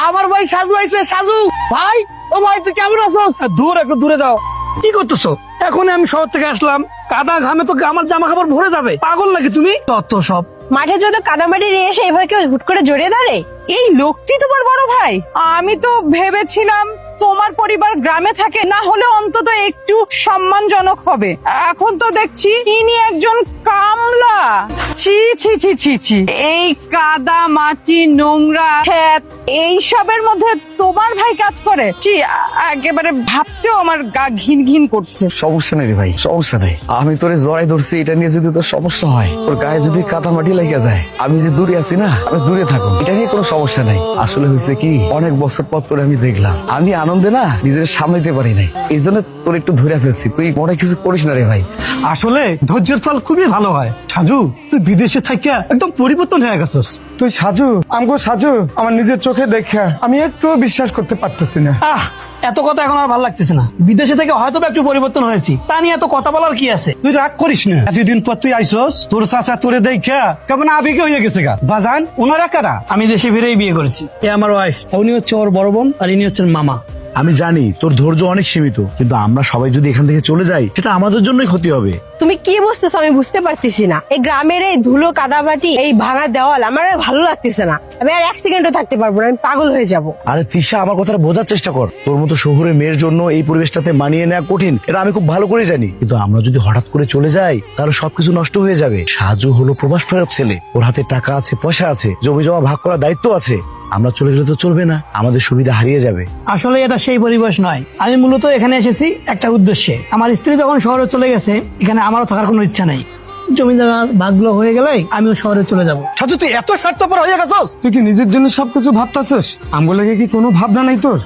আমার ভাই সাজু আইছে। সাজু ভাই, ও ভাই তুই কেমন আছোস? দূর একটু দূরে যাও। কি করতেছো? এখন আমি শহর থেকে আসলাম, কাদা ঘামে তো আমার জামা কাপড় ভরে যাবে। পাগল নাকি তুমি? তত সব মাঠে যত কাদামাটি নিয়ে এসে এভাবে কেউ হুট করে জড়িয়ে ধরে? এই লোকটি তোমার বড় ভাই? আমি তো ভেবেছিলাম তোমার পরিবার গ্রামে থাকে, না হলে অন্তত একটু সম্মানজনক হবে। এখন তো দেখছি ইনি একজন কামলা। ছি ছি ছি ছি ছি, এই কাদা মাটি নোংরা ক্ষেত এইসবের মধ্যে তোমার ভাই কাজ করে? ছি, একেবারে ভাবতেও আমার গা ঘিন ঘিন করছে। সমস্যা নেই রে ভাই, সমস্যা নেই। আমি তোরে জড়াই ধরছি, এটা নিয়ে যদি তোর সমস্যা হয়, তোর গায়ে যদি কাদা মাটি লেগে যায়, আমি যে দূরে আছি না, আমি দূরে থাকো, এটা নিয়ে কোনো সমস্যা নাই। আসলে হয়েছে কি, অনেক বছর পর তোরে আমি দেখলাম, আমি আনন্দে না নিজের সামলাইতে পারি নাই, এই জন্য তোর একটু ধরে ফেলছি। তুই মনে কিছু করিস না রে ভাই। আসলে ধৈর্যের ফল খুবই ভালো হয়। সাজু, তুই বিদেশে থাকিয়া একদম পরিবর্তন হয়ে গেছস। তুই সাজু, আমগো সাজু, আমার নিজের চোখে দেখা আমি একটু বিশ্বাস করতে পারতেছি না। এত কথা এখন আর ভালো লাগতেছে না। বিদেশে থেকে হয়তো একটু পরিবর্তন হয়েছি, তা নিয়ে এত কথা বলার কি আছে? তুই রাগ করিস না। এতদিন পর তুই আইসস, তোর চাচা তোরে দেখা কেমন আবেগে হয়ে গেছে গা। বাজান, ওনারা কারা? আমি দেশে ফিরেই বিয়ে করেছি। এ আমার ওয়াইফ, উনি হচ্ছে ওর বড় বোন, আর ইনি হচ্ছেন মামা। আমি জানি তোর ধৈর্য অনেক সীমিত, কিন্তু আমরা সবাই যদি এখান থেকে চলে যাই, সেটা আমাদের জন্যই ক্ষতি হবে। তুমি কি বুঝতেছো আমি বুঝতে পারতেছি না। এই গ্রামের এই ধুলো কাদামাটি, এই ভাঙা দেওয়াল আমার আর ভালো লাগতেছে না। আমি আর এক সেকেন্ডও থাকতে পারবো না, আমি পাগল হয়ে যাব। আরে তিশা, আমার কথাটা বোঝার চেষ্টা কর। তোর মতো শহুরে মেয়ের জন্য এই পরিবেশটাতে মানিয়ে নেওয়া কঠিন, এটা আমি খুব ভালো করে জানি। কিন্তু আমরা যদি হঠাৎ করে চলে যাই, তাহলে সবকিছু নষ্ট হয়ে যাবে। সাজু হলো প্রবাস ফেরত ছেলে, ওর হাতে টাকা আছে, পয়সা আছে, জমি জমা ভাগ করার দায়িত্ব আছে। আমরা চলে গেলে তো চলবে না, আমাদের সুবিধা হারিয়ে যাবে। আসলে এটা সেই পরিবেশ নয়। আমি মূলত এখানে এসেছি একটা উদ্দেশ্যে। আমার স্ত্রী যখন শহরে চলে গেছে, এখানে আমারও থাকার কোনো ইচ্ছা নেই। জমি জায়গার ভাগগুলো হয়ে গেলে আমিও শহরে চলে যাব। সাজু, তুই এত স্বার্থপর হয়ে গেছস? তুই কি নিজের জন্য সবকিছু ভাবতাছস? আমগো লাগে কি কোনো ভাবনা নাই তোর?